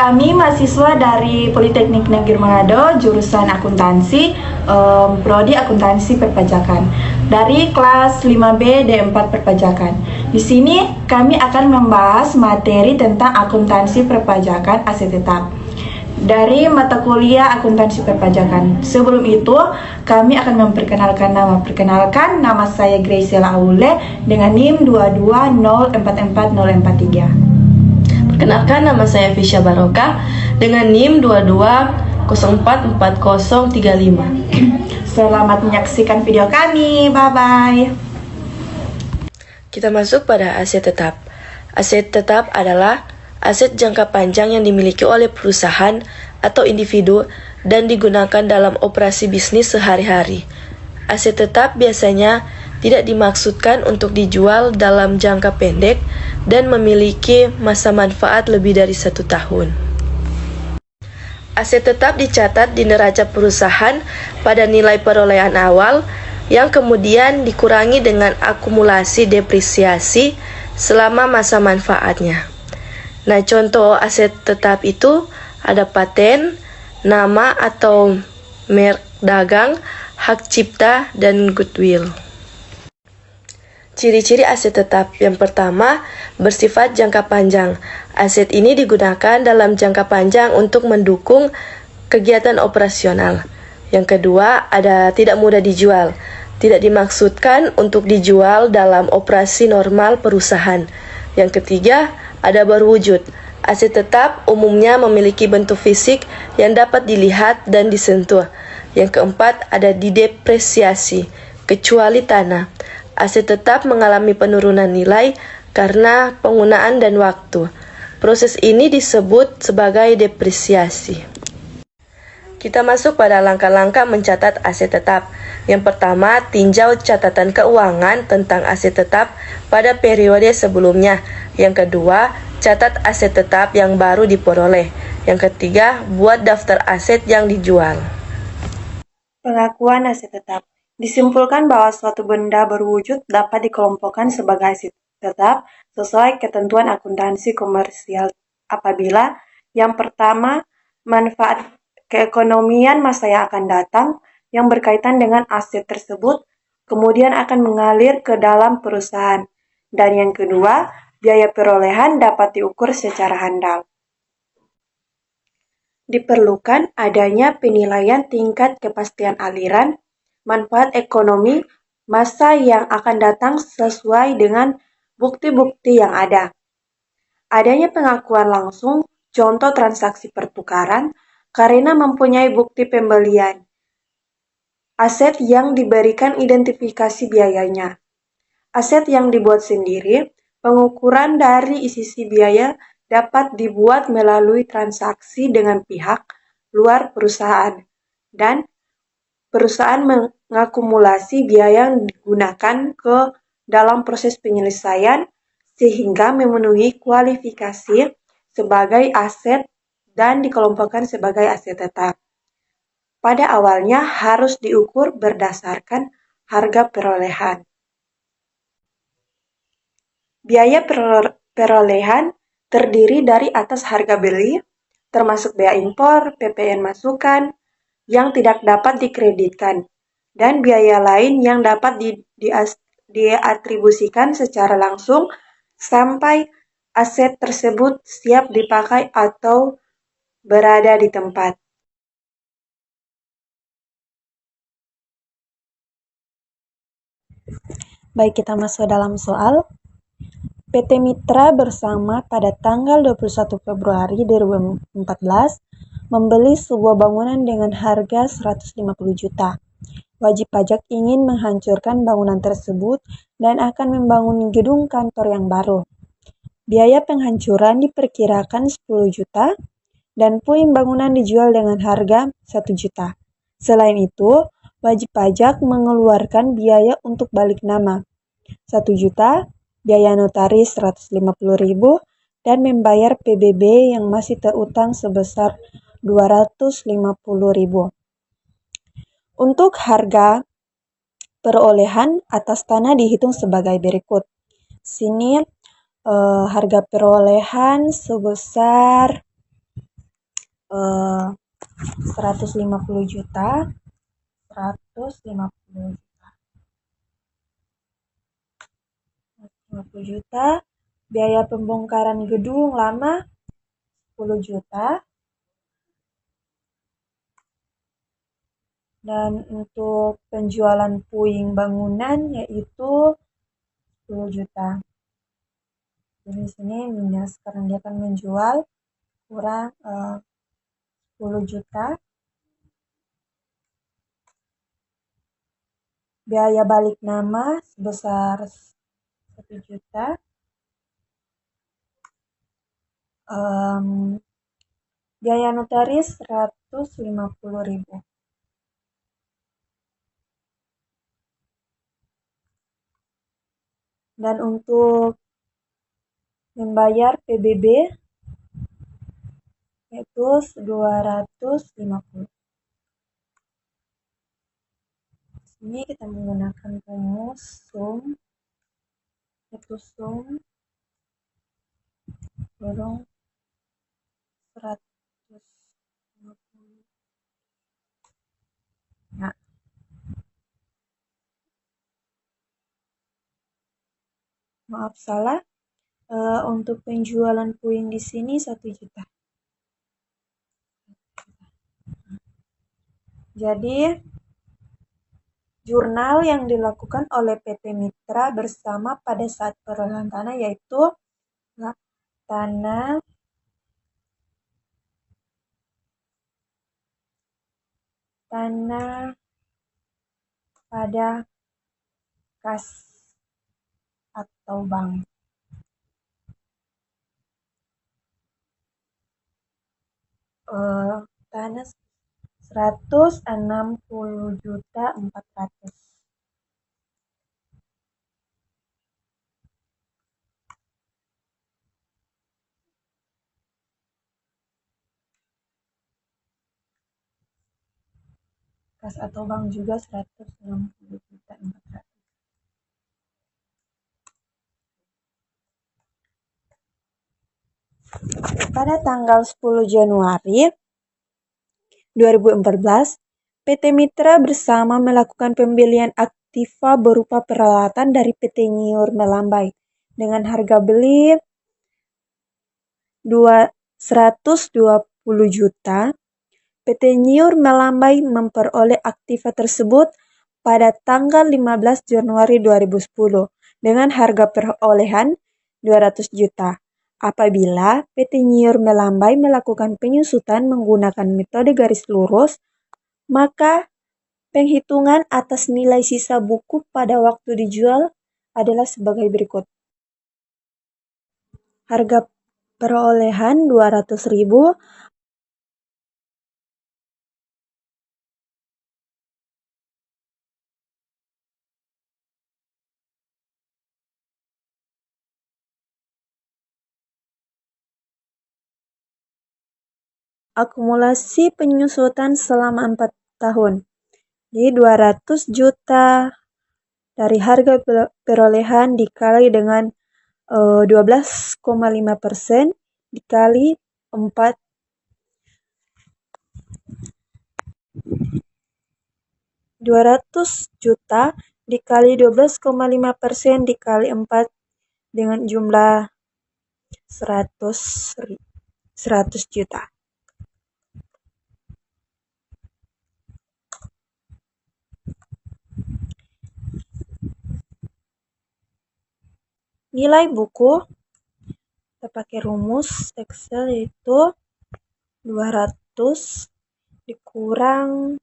Kami mahasiswa dari Politeknik Negeri Manado, jurusan akuntansi, prodi akuntansi perpajakan, dari kelas 5B D4 perpajakan. Di sini kami akan membahas materi tentang akuntansi perpajakan aset tetap dari mata kuliah akuntansi perpajakan. Sebelum itu, kami akan memperkenalkan nama. Perkenalkan, nama saya Graciela Aule dengan NIM 220444043. Perkenalkan, nama saya Fisya Baroka dengan NIM 22044035. Selamat menyaksikan video kami. Bye-bye. Kita masuk pada aset tetap. Aset tetap adalah aset jangka panjang yang dimiliki oleh perusahaan atau individu dan digunakan dalam operasi bisnis sehari-hari. Aset tetap biasanya tidak dimaksudkan untuk dijual dalam jangka pendek dan memiliki masa manfaat lebih dari 1 tahun. Aset tetap dicatat di neraca perusahaan pada nilai perolehan awal yang kemudian dikurangi dengan akumulasi depresiasi selama masa manfaatnya. Nah, contoh aset tetap itu ada paten, nama atau merek dagang, hak cipta, dan goodwill. Ciri-ciri aset tetap. Yang pertama, bersifat jangka panjang. Aset ini digunakan dalam jangka panjang untuk mendukung kegiatan operasional. Yang kedua, tidak mudah dijual. Tidak dimaksudkan untuk dijual dalam operasi normal perusahaan. Yang ketiga, ada berwujud. Aset tetap umumnya memiliki bentuk fisik yang dapat dilihat dan disentuh. Yang keempat, ada didepresiasi, kecuali tanah. Aset tetap mengalami penurunan nilai karena penggunaan dan waktu. Proses ini disebut sebagai depresiasi. Kita masuk pada langkah-langkah mencatat aset tetap. Yang pertama, tinjau catatan keuangan tentang aset tetap pada periode sebelumnya. Yang kedua, catat aset tetap yang baru diperoleh. Yang ketiga, buat daftar aset yang dijual. Pengakuan aset tetap. Disimpulkan bahwa suatu benda berwujud dapat dikelompokkan sebagai aset tetap sesuai ketentuan akuntansi komersial apabila yang pertama, manfaat keekonomian masa yang akan datang yang berkaitan dengan aset tersebut kemudian akan mengalir ke dalam perusahaan. Dan yang kedua, biaya perolehan dapat diukur secara handal. Diperlukan adanya penilaian tingkat kepastian aliran manfaat ekonomi masa yang akan datang sesuai dengan bukti-bukti yang ada. Adanya pengakuan langsung, contoh transaksi pertukaran, karena mempunyai bukti pembelian. Aset yang diberikan identifikasi biayanya. Aset yang dibuat sendiri, pengukuran dari sisi biaya dapat dibuat melalui transaksi dengan pihak luar perusahaan, dan perusahaan mengakumulasi biaya yang digunakan ke dalam proses penyelesaian sehingga memenuhi kualifikasi sebagai aset dan dikelompokkan sebagai aset tetap. Pada awalnya harus diukur berdasarkan harga perolehan. Biaya perolehan terdiri dari atas harga beli, termasuk bea impor, PPN masukan, yang tidak dapat dikreditkan, dan biaya lain yang dapat diatribusikan secara langsung sampai aset tersebut siap dipakai atau berada di tempat. Baik, kita masuk dalam soal. PT Mitra bersama pada tanggal 21 Februari 2014 membeli sebuah bangunan dengan harga 150 juta. Wajib pajak ingin menghancurkan bangunan tersebut dan akan membangun gedung kantor yang baru. Biaya penghancuran diperkirakan 10 juta dan puing bangunan dijual dengan harga 1 juta. Selain itu, wajib pajak mengeluarkan biaya untuk balik nama 1 juta, biaya notaris 150.000, dan membayar PBB yang masih terutang sebesar 250.000. Untuk harga perolehan atas tanah dihitung sebagai berikut. Sini harga perolehan sebesar 150 juta, 150 juta, biaya pembongkaran gedung lama 10 juta, dan untuk penjualan puing bangunan yaitu 10 juta. Jadi di sini minus karena dia akan menjual kurang 10 juta. Biaya balik nama sebesar 1 juta. Biaya notaris 150.000. Dan untuk membayar PBB yaitu 250. Ini kita menggunakan rumus sum, yaitu sum kurung 150. Nah, maaf salah. Untuk penjualan puing di sini 1 juta. Jadi jurnal yang dilakukan oleh PT Mitra bersama pada saat perolehan tanah yaitu tanah pada kas atau bank. Tanah 160.400.000. Kas atau bank juga 160.400.000. Pada tanggal 10 Januari 2014, PT Mitra bersama melakukan pembelian aktiva berupa peralatan dari PT Nyiur Melambai dengan harga beli 120 juta. PT Nyiur Melambai memperoleh aktiva tersebut pada tanggal 15 Januari 2010 dengan harga perolehan 200 juta. Apabila PT Nyiur Melambai melakukan penyusutan menggunakan metode garis lurus, maka penghitungan atas nilai sisa buku pada waktu dijual adalah sebagai berikut. Harga perolehan 200.000, akumulasi penyusutan selama 4 tahun. Jadi 200 juta dari harga perolehan dikali dengan 12,5% dikali 4. 200 juta dikali 12,5% dikali 4 dengan jumlah 100 juta. Nilai buku kita pakai rumus Excel yaitu 200 dikurang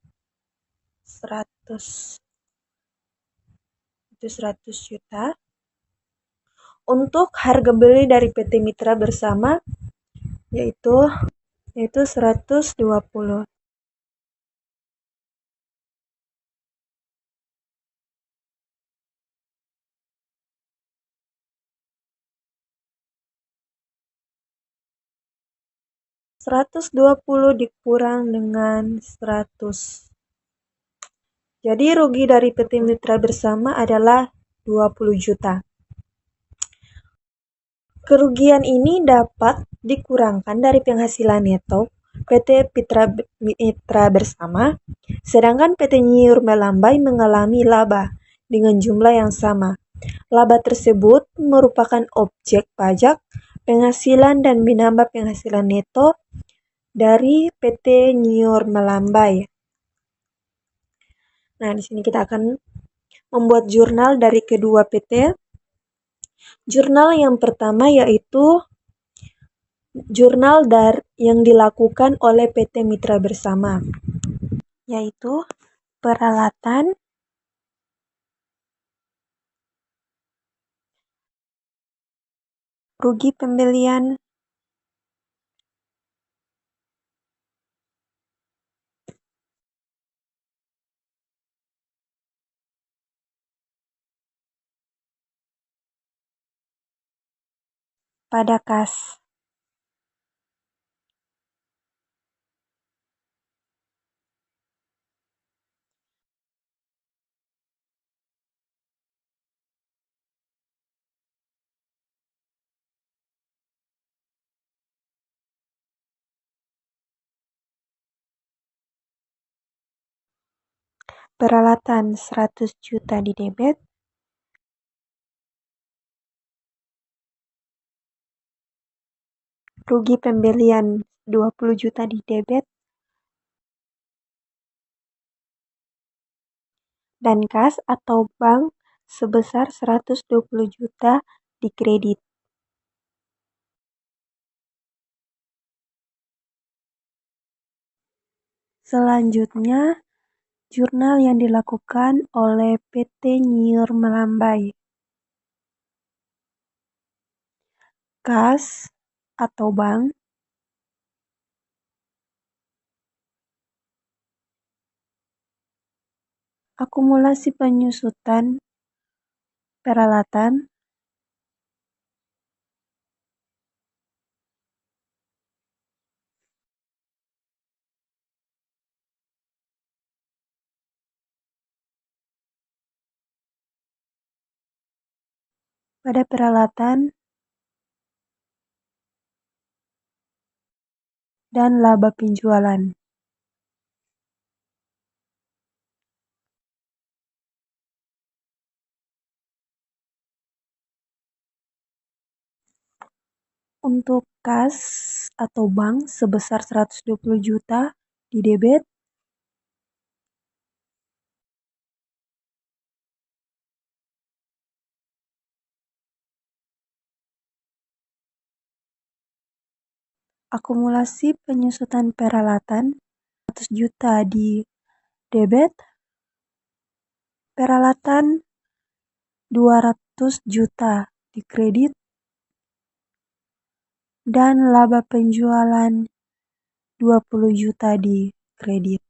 100 itu 100 juta. Untuk harga beli dari PT Mitra bersama yaitu 120. (120) dikurang dengan 100. Jadi rugi dari PT Mitra bersama adalah 20 juta. Kerugian ini dapat dikurangkan dari penghasilan neto PT Mitra Bersama, sedangkan PT Nyiur Melambai mengalami laba dengan jumlah yang sama. Laba tersebut merupakan objek pajak, penghasilan dan menambah penghasilan neto dari PT Nyiur Melambai. Nah, di sini kita akan membuat jurnal dari kedua PT. Jurnal yang pertama yaitu jurnal yang dilakukan oleh PT Mitra Bersama, yaitu peralatan, rugi pembelian, pada kas. Peralatan 100 juta di debit, rugi pembelian 20 juta di debit, dan kas atau bank sebesar 120 juta di kredit. Selanjutnya, jurnal yang dilakukan oleh PT Nyiur Melambai. Kas atau bank, akumulasi penyusutan peralatan, pada peralatan, dan laba penjualan. Untuk kas atau bank sebesar 120 juta di debit, akumulasi penyusutan peralatan 100 juta di debit, peralatan 200 juta di kredit, dan laba penjualan 20 juta di kredit.